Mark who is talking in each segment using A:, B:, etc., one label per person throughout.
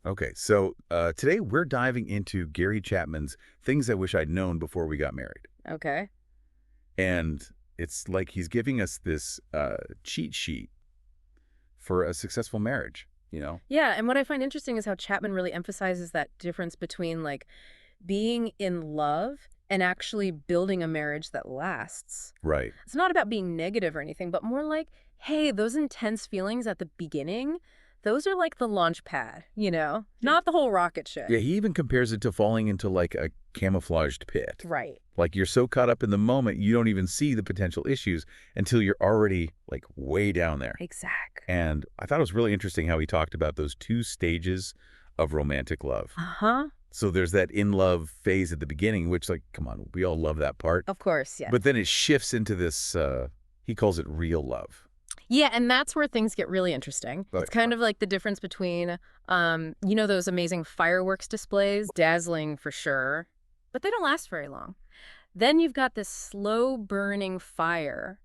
A: Okay, so today we're diving into Gary Chapman's Things I Wish I'd Known Before We Got Married.
B: Okay.
A: And it's like he's giving us this cheat sheet for a successful marriage, you know?
B: Yeah, and what I find interesting is how Chapman really emphasizes that difference between being in love and actually building a marriage that lasts.
A: Right.
B: It's not about being negative or anything, but more like, hey, those intense feelings at the beginning, those are like the launch pad, not the whole rocket ship.
A: Yeah, he even compares it to falling into like a camouflaged pit.
B: Right.
A: Like you're so caught up in the moment, you don't even see the potential issues until you're already like way down there.
B: Exact.
A: And I thought it was really interesting how he talked about those two stages of romantic love.
B: Uh-huh.
A: So there's that in-love phase at the beginning, which, like, come on, we all love that part.
B: Of course, yeah.
A: But then it shifts into this, he calls it real love.
B: Yeah, and that's where things get really interesting.
A: Right.
B: It's kind of like the difference between, those amazing fireworks displays, dazzling for sure, but they don't last very long. Then you've got this slow burning fire,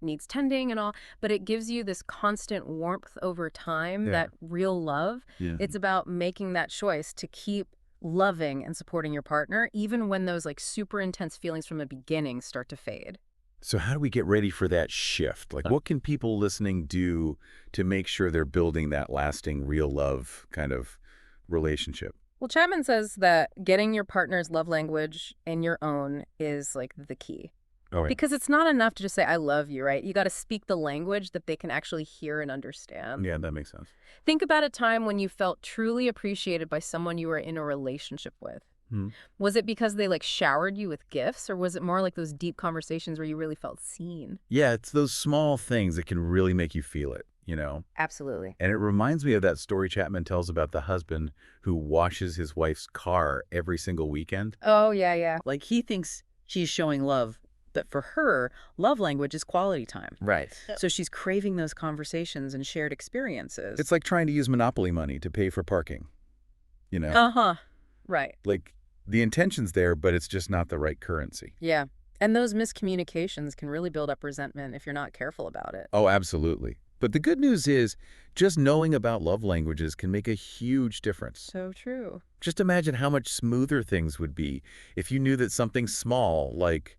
B: needs tending and all, but it gives you this constant warmth over time,
A: Yeah.
B: that real love.
A: Yeah.
B: It's about making that choice to keep loving and supporting your partner, even when those super intense feelings from the beginning start to fade.
A: So how do we get ready for that shift? Like, what can people listening do to make sure they're building that lasting, real love kind of relationship?
B: Well, Chapman says that getting your partner's love language and your own is the key.
A: All right.
B: Because it's not enough to just say, I love you, right? You got to speak the language that they can actually hear and understand.
A: Yeah, that makes sense.
B: Think about a time when you felt truly appreciated by someone you were in a relationship with.
A: Hmm.
B: Was it because they showered you with gifts, or was it more like those deep conversations where you really felt seen?
A: Yeah, it's those small things that can really make you feel it, you know?
B: Absolutely.
A: And it reminds me of that story Chapman tells about the husband who washes his wife's car every single weekend.
B: Oh, yeah, yeah.
C: Like he thinks she's showing love, but for her, love language is quality time.
A: Right.
C: So she's craving those conversations and shared experiences.
A: It's like trying to use Monopoly money to pay for parking, you know?
B: Uh-huh. Right.
A: Like, the intention's there, but it's just not the right currency.
B: Yeah. And those miscommunications can really build up resentment if you're not careful about it.
A: Oh, absolutely. But the good news is, just knowing about love languages can make a huge difference.
B: So true.
A: Just imagine how much smoother things would be if you knew that something small, like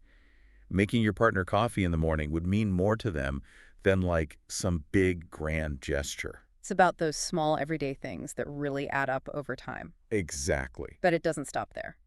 A: making your partner coffee in the morning, would mean more to them than like some big, grand gesture.
B: It's about those small everyday things that really add up over time.
A: Exactly.
B: But it doesn't stop there.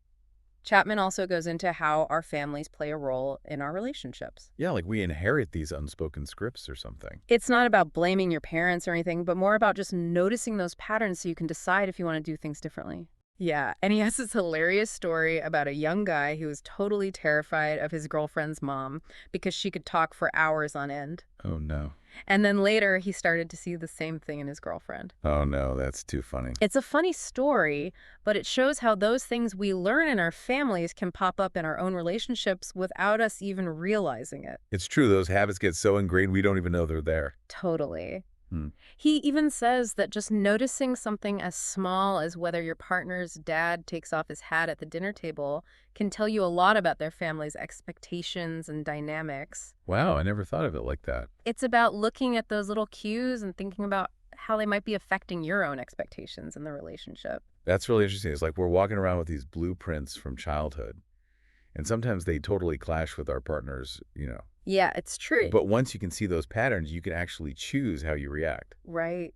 B: Chapman also goes into how our families play a role in our relationships.
A: Yeah, like we inherit these unspoken scripts or something.
B: It's not about blaming your parents or anything, but more about just noticing those patterns so you can decide if you want to do things differently. Yeah, and he has this hilarious story about a young guy who was totally terrified of his girlfriend's mom because she could talk for hours on end.
A: Oh, no.
B: And then later, he started to see the same thing in his girlfriend.
A: Oh, no, that's too funny.
B: It's a funny story, but it shows how those things we learn in our families can pop up in our own relationships without us even realizing it.
A: It's true. Those habits get so ingrained, we don't even know they're there.
B: Totally.
A: Hmm.
B: He even says that just noticing something as small as whether your partner's dad takes off his hat at the dinner table can tell you a lot about their family's expectations and dynamics.
A: Wow, I never thought of it like that.
B: It's about looking at those little cues and thinking about how they might be affecting your own expectations in the relationship.
A: That's really interesting. It's like we're walking around with these blueprints from childhood, and sometimes they totally clash with our partners, you know.
B: Yeah, it's true.
A: But once you can see those patterns, you can actually choose how you react.
B: Right.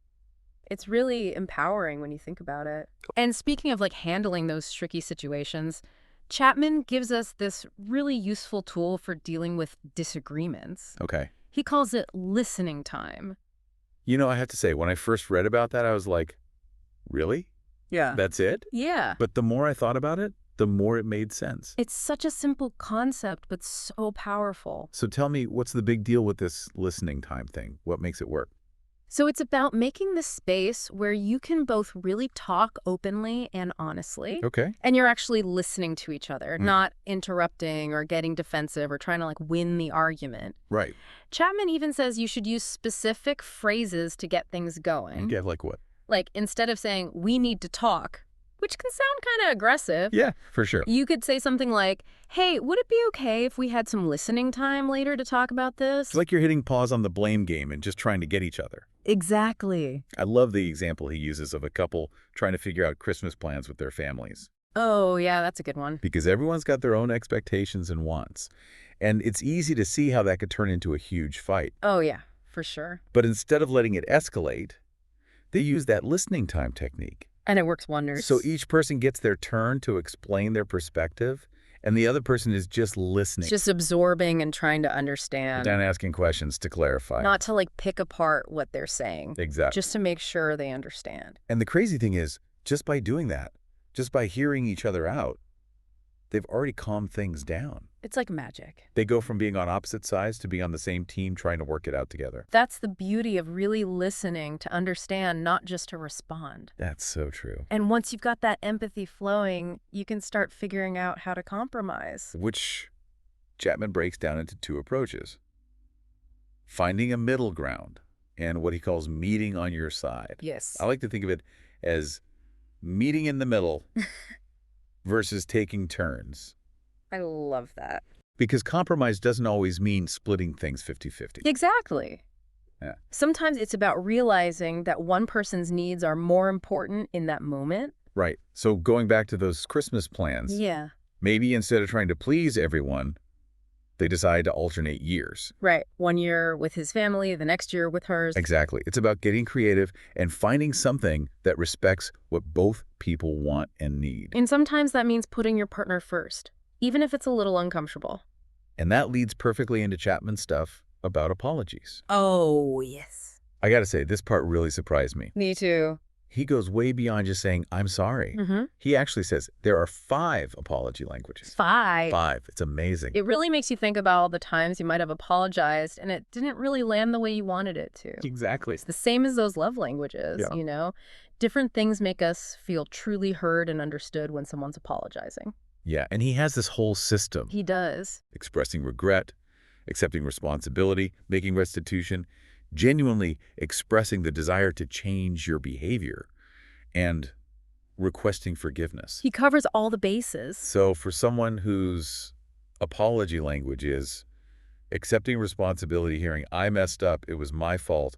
B: It's really empowering when you think about it. And speaking of handling those tricky situations, Chapman gives us this really useful tool for dealing with disagreements.
A: Okay.
B: He calls it listening time.
A: You know, I have to say, when I first read about that, I was like, really?
C: Yeah.
A: That's it?
B: Yeah.
A: But the more I thought about it, the more it made sense.
B: It's such a simple concept, but so powerful.
A: So tell me, what's the big deal with this listening time thing? What makes it work?
B: So it's about making the space where you can both really talk openly and honestly.
A: Okay.
B: And you're actually listening to each other, not interrupting or getting defensive or trying to win the argument.
A: Right.
B: Chapman even says you should use specific phrases to get things going.
A: Yeah, like what?
B: Like instead of saying, we need to talk, which can sound kind of aggressive.
A: Yeah, for sure.
B: You could say something like, hey, would it be okay if we had some listening time later to talk about this?
A: It's like you're hitting pause on the blame game and just trying to get each other.
B: Exactly.
A: I love the example he uses of a couple trying to figure out Christmas plans with their families.
B: Oh, yeah, that's a good one.
A: Because everyone's got their own expectations and wants. And it's easy to see how that could turn into a huge fight.
B: Oh, yeah, for sure.
A: But instead of letting it escalate, they use that listening time technique.
B: And it works wonders.
A: So each person gets their turn to explain their perspective, and the other person is just listening.
B: Just absorbing and trying to understand.
A: Without asking questions to clarify.
B: Not to, like, pick apart what they're saying.
A: Exactly.
B: Just to make sure they understand.
A: And the crazy thing is, just by doing that, just by hearing each other out, they've already calmed things down.
B: It's like magic.
A: They go from being on opposite sides to being on the same team trying to work it out together.
B: That's the beauty of really listening to understand, not just to respond.
A: That's so true.
B: And once you've got that empathy flowing, you can start figuring out how to compromise.
A: Which Chapman breaks down into two approaches. Finding a middle ground and what he calls meeting on your side.
B: Yes.
A: I like to think of it as meeting in the middle versus taking turns.
B: I love that.
A: Because compromise doesn't always mean splitting things 50-50.
B: Exactly.
A: Yeah.
B: Sometimes it's about realizing that one person's needs are more important in that moment.
A: Right. So going back to those Christmas plans,
B: Yeah.
A: maybe instead of trying to please everyone, they decide to alternate years.
B: Right. 1 year with his family, the next year with hers.
A: Exactly. It's about getting creative and finding something that respects what both people want and need.
B: And sometimes that means putting your partner first, even if it's a little uncomfortable.
A: And that leads perfectly into Chapman's stuff about apologies.
B: Oh, yes.
A: I gotta say, this part really surprised me.
B: Me too.
A: He goes way beyond just saying, I'm sorry.
B: Mm-hmm.
A: He actually says there are 5 apology languages.
B: 5.
A: 5. It's amazing.
B: It really makes you think about all the times you might have apologized and it didn't really land the way you wanted it to.
A: Exactly.
B: It's the same as those love languages,
A: Yeah.
B: you know? Different things make us feel truly heard and understood when someone's apologizing.
A: Yeah, and he has this whole system.
B: He does.
A: Expressing regret, accepting responsibility, making restitution, genuinely expressing the desire to change your behavior, and requesting forgiveness.
B: He covers all the bases.
A: So for someone whose apology language is accepting responsibility, hearing, I messed up, it was my fault,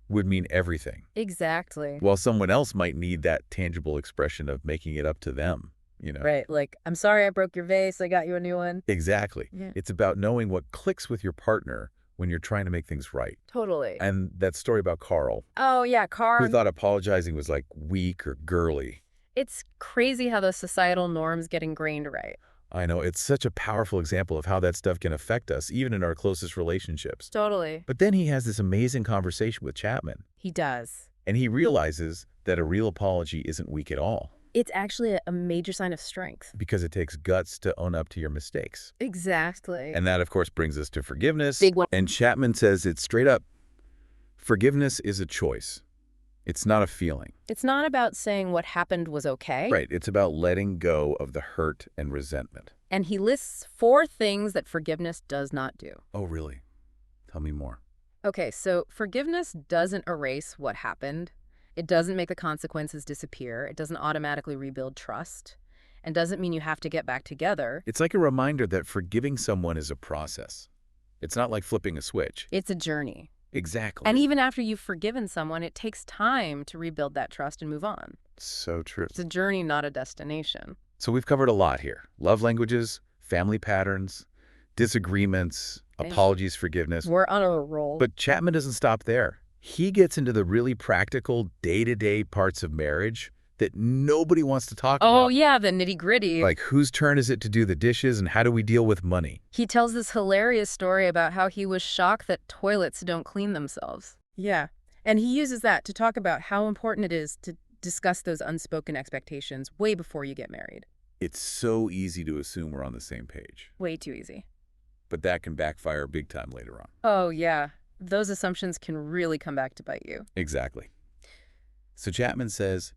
A: would mean everything.
B: Exactly.
A: While someone else might need that tangible expression of making it up to them, you know?
B: Right, like, I'm sorry I broke your vase, I got you a new one.
A: Exactly.
B: Yeah.
A: It's about knowing what clicks with your partner when you're trying to make things right.
B: Totally.
A: And that story about Carl,
B: Oh, yeah,
A: who
B: Carl.
A: thought apologizing was like weak or girly.
B: It's crazy how those societal norms get ingrained right.
A: I know, it's such a powerful example of how that stuff can affect us, even in our closest relationships.
B: Totally.
A: But then he has this amazing conversation with Chapman,
B: He does.
A: and he realizes that a real apology isn't weak at all,
B: It's actually a major sign of strength.
A: because it takes guts to own up to your mistakes.
B: Exactly.
A: And that, of course, brings us to forgiveness.
B: Big one.
A: And Chapman says it straight up. Forgiveness is a choice. It's not a feeling.
B: It's not about saying what happened was okay.
A: Right. It's about letting go of the hurt and resentment.
B: And he lists 4 things that forgiveness does not do.
A: Oh, really? Tell me more.
B: Okay, so forgiveness doesn't erase what happened. It doesn't make the consequences disappear. It doesn't automatically rebuild trust. And doesn't mean you have to get back together.
A: It's like a reminder that forgiving someone is a process. It's not like flipping a switch.
B: It's a journey.
A: Exactly.
B: And even after you've forgiven someone, it takes time to rebuild that trust and move on.
A: So true.
B: It's a journey, not a destination.
A: So we've covered a lot here. Love languages, family patterns, disagreements,
B: Thanks.
A: apologies, forgiveness.
B: We're on a roll.
A: But Chapman doesn't stop there. He gets into the really practical day-to-day parts of marriage that nobody wants to talk
B: oh,
A: about.
B: yeah, the nitty-gritty.
A: Like, whose turn is it to do the dishes and how do we deal with money?
B: He tells this hilarious story about how he was shocked that toilets don't clean themselves. Yeah. And he uses that to talk about how important it is to discuss those unspoken expectations way before you get married.
A: It's so easy to assume we're on the same page,
B: Way too easy.
A: but that can backfire big time later on.
B: Oh, yeah. Those assumptions can really come back to bite you.
A: Exactly. So Chapman says,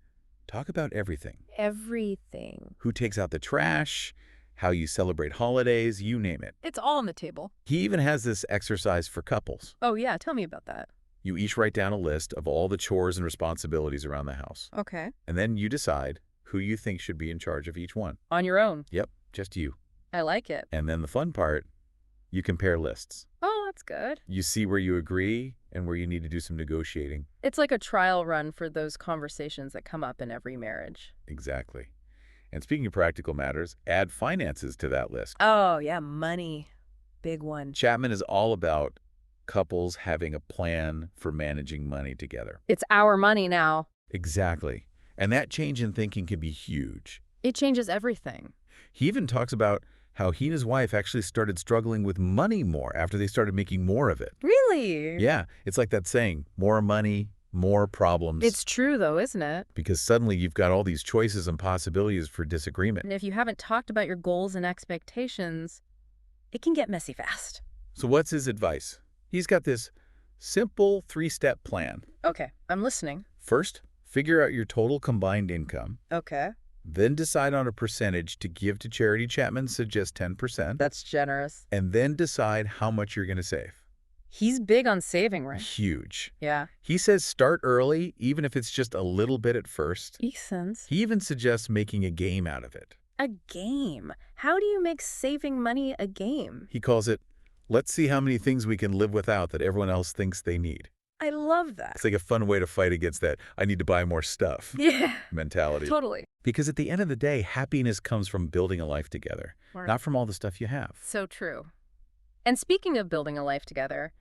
A: talk about everything.
B: Everything.
A: Who takes out the trash, how you celebrate holidays, you name it.
B: It's all on the table.
A: He even has this exercise for couples.
B: Oh, yeah. Tell me about that.
A: You each write down a list of all the chores and responsibilities around the house.
B: Okay.
A: And then you decide who you think should be in charge of each one.
B: On your own.
A: Yep, just you.
B: I like it.
A: And then the fun part, you compare lists.
B: Oh, that's good.
A: You see where you agree and where you need to do some negotiating.
B: It's like a trial run for those conversations that come up in every marriage.
A: Exactly. And speaking of practical matters, add finances to that list.
B: Oh, yeah, money. Big one.
A: Chapman is all about couples having a plan for managing money together.
B: It's our money now.
A: Exactly. And that change in thinking can be huge.
B: It changes everything.
A: He even talks about how he and his wife actually started struggling with money more after they started making more of it.
B: Really?
A: Yeah, it's like that saying, more money, more problems.
B: It's true, though, isn't it?
A: Because suddenly you've got all these choices and possibilities for disagreement.
B: And if you haven't talked about your goals and expectations, it can get messy fast.
A: So what's his advice? He's got this simple 3-step plan.
B: Okay, I'm listening.
A: First, figure out your total combined income.
B: Okay.
A: Then decide on a percentage to give to charity. Chapman suggests 10%.
B: That's generous.
A: And then decide how much you're going to save.
B: He's big on saving, right?
A: Huge.
B: Yeah.
A: He says start early, even if it's just a little bit at first.
B: Makes sense.
A: He even suggests making a game out of it.
B: A game? How do you make saving money a game?
A: He calls it, let's see how many things we can live without that everyone else thinks they need.
B: I love that.
A: It's like a fun way to fight against that I need to buy more stuff
B: Yeah.
A: mentality.
B: Totally.
A: Because at the end of the day, happiness comes from building a life together, not from all the stuff you have.
B: So true. And speaking of building a life together,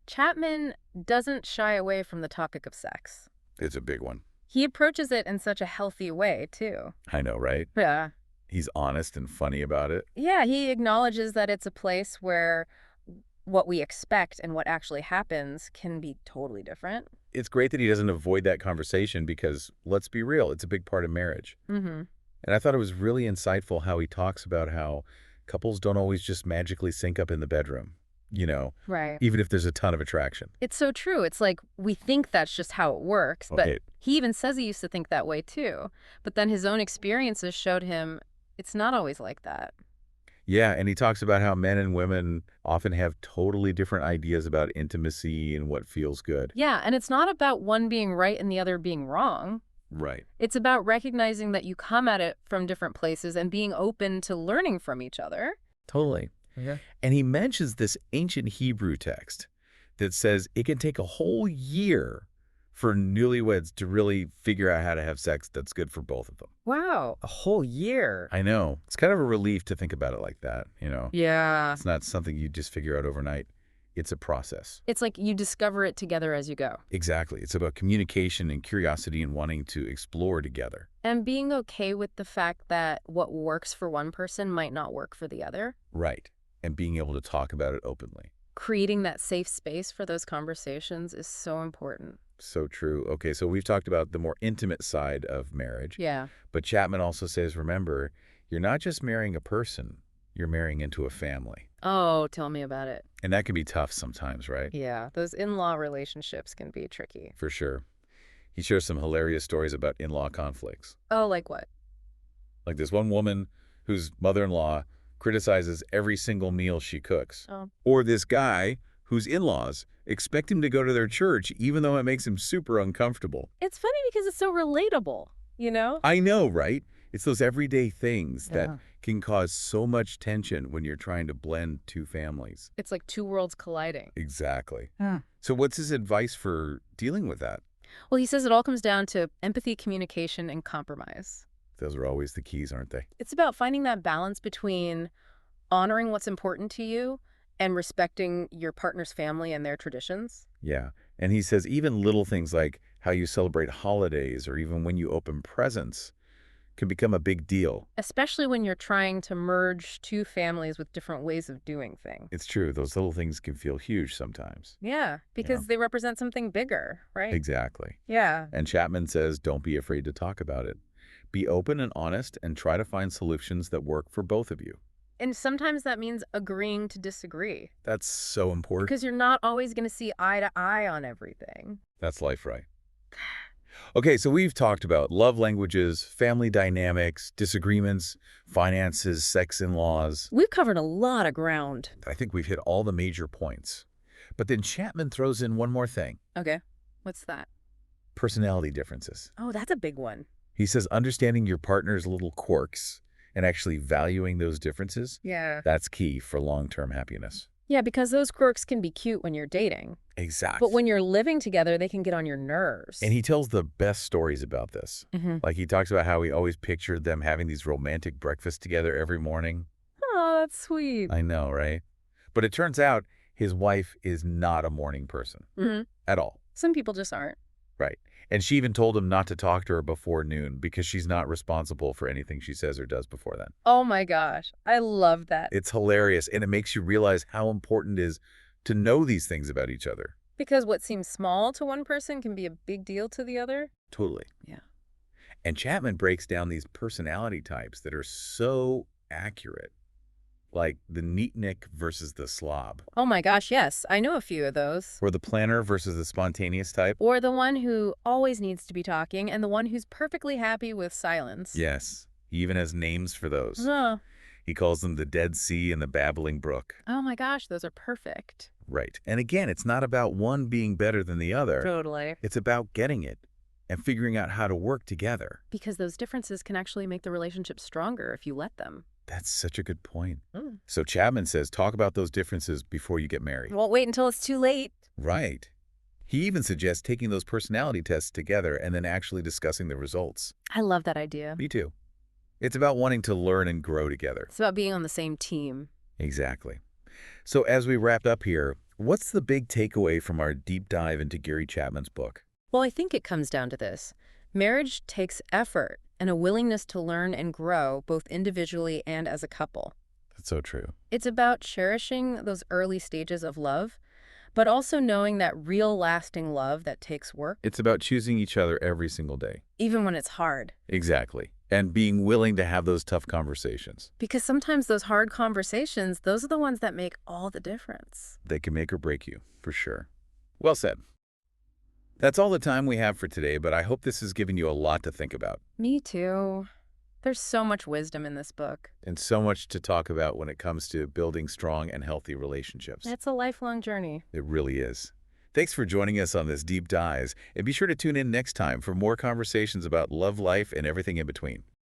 B: Chapman doesn't shy away from the topic of sex.
A: It's a big one.
B: He approaches it in such a healthy way, too.
A: I know, right?
B: Yeah.
A: He's honest and funny about it.
B: Yeah, he acknowledges that it's a place where what we expect and what actually happens can be totally different.
A: It's great that he doesn't avoid that conversation because, let's be real, it's a big part of marriage.
B: Mm-hmm.
A: And I thought it was really insightful how he talks about how couples don't always just magically sync up in the bedroom,
B: Right.
A: even if there's a ton of attraction.
B: It's so true. It's like we think that's just how it works,
A: Okay.
B: but he even says he used to think that way too. But then his own experiences showed him it's not always like that.
A: Yeah, and he talks about how men and women often have totally different ideas about intimacy and what feels good.
B: Yeah, and it's not about one being right and the other being wrong.
A: Right.
B: It's about recognizing that you come at it from different places and being open to learning from each other.
A: Totally.
B: Yeah.
A: And he mentions this ancient Hebrew text that says it can take a whole year for newlyweds to really figure out how to have sex that's good for both of them.
B: Wow, a whole year.
A: I know. It's kind of a relief to think about it like that,
B: Yeah.
A: It's not something you just figure out overnight. It's a process.
B: It's like you discover it together as you go.
A: Exactly. It's about communication and curiosity and wanting to explore together.
B: And being okay with the fact that what works for one person might not work for the other.
A: Right. And being able to talk about it openly.
B: Creating that safe space for those conversations is so important.
A: So true. Okay, so we've talked about the more intimate side of marriage.
B: Yeah.
A: But Chapman also says, remember, you're not just marrying a person, you're marrying into a family.
B: Oh, tell me about it.
A: And that can be tough sometimes, right?
B: Yeah, those in-law relationships can be tricky.
A: For sure. He shares some hilarious stories about in-law conflicts.
B: Oh, like what?
A: Like this one woman whose mother-in-law criticizes every single meal she cooks.
B: Oh.
A: Or this guy whose in-laws expect him to go to their church even though it makes him super uncomfortable.
B: It's funny because it's so relatable,
A: I know, right? It's those everyday things that
B: Yeah.
A: can cause so much tension when you're trying to blend two families.
B: It's like two worlds colliding.
A: Exactly.
B: Yeah.
A: So what's his advice for dealing with that?
B: Well, he says it all comes down to empathy, communication, and compromise.
A: Those are always the keys, aren't they?
B: It's about finding that balance between honoring what's important to you and respecting your partner's family and their traditions.
A: Yeah. And he says even little things like how you celebrate holidays or even when you open presents can become a big deal.
B: Especially when you're trying to merge two families with different ways of doing things.
A: It's true. Those little things can feel huge sometimes.
B: Yeah, because they represent something bigger, right?
A: Exactly.
B: Yeah.
A: And Chapman says, don't be afraid to talk about it. Be open and honest and try to find solutions that work for both of you.
B: And sometimes that means agreeing to disagree.
A: That's so important.
B: Because you're not always going to see eye to eye on everything.
A: That's life, right? Okay, so we've talked about love languages, family dynamics, disagreements, finances, sex and laws.
B: We've covered a lot of ground.
A: I think we've hit all the major points. But then Chapman throws in one more thing.
B: Okay. What's that?
A: Personality differences.
B: Oh, that's a big one.
A: He says understanding your partner's little quirks and actually valuing those differences,
B: Yeah.
A: that's key for long-term happiness.
B: Yeah, because those quirks can be cute when you're dating. But
A: Exact.
B: when you're living together, they can get on your nerves.
A: And he tells the best stories about this.
B: Hmm.
A: Like he talks about how he always pictured them having these romantic breakfasts together every morning.
B: Oh, that's sweet.
A: I know, right? But it turns out his wife is not a morning person
B: Hmm.
A: at all.
B: Some people just aren't.
A: Right. And she even told him not to talk to her before noon because she's not responsible for anything she says or does before then.
B: Oh my gosh, I love that.
A: It's hilarious, and it makes you realize how important it is to know these things about each other.
B: Because what seems small to one person can be a big deal to the other.
A: Totally.
B: Yeah.
A: And Chapman breaks down these personality types that are so accurate, like the neatnik versus the slob,
B: Oh my gosh, yes, I know a few of those.
A: or the planner versus the spontaneous type.
B: Or the one who always needs to be talking and the one who's perfectly happy with silence.
A: Yes, he even has names for those.
B: Oh,
A: He calls them the Dead Sea and the Babbling Brook.
B: oh my gosh, those are perfect.
A: Right. And again, it's not about one being better than the other.
B: Totally.
A: It's about getting it and figuring out how to work together.
B: Because those differences can actually make the relationship stronger if you let them.
A: That's such a good point.
B: Mm.
A: So Chapman says talk about those differences before you get married.
B: Won't wait until it's too late.
A: Right. He even suggests taking those personality tests together and then actually discussing the results.
B: I love that idea.
A: Me too. It's about wanting to learn and grow together.
B: It's about being on the same team.
A: Exactly. So as we wrap up here, what's the big takeaway from our deep dive into Gary Chapman's book?
B: Well, I think it comes down to this. Marriage takes effort and a willingness to learn and grow both individually and as a couple.
A: That's so true.
B: It's about cherishing those early stages of love, but also knowing that real lasting love that takes work,
A: It's about choosing each other every single day.
B: even when it's hard.
A: Exactly. And being willing to have those tough conversations.
B: Because sometimes those hard conversations, those are the ones that make all the difference.
A: They can make or break you, for sure. Well said. That's all the time we have for today, but I hope this has given you a lot to think about
B: Me too. There's so much wisdom in this book.
A: and so much to talk about when it comes to building strong and healthy relationships.
B: It's a lifelong journey.
A: It really is. Thanks for joining us on this deep dive, and be sure to tune in next time for more conversations about love life and everything in between.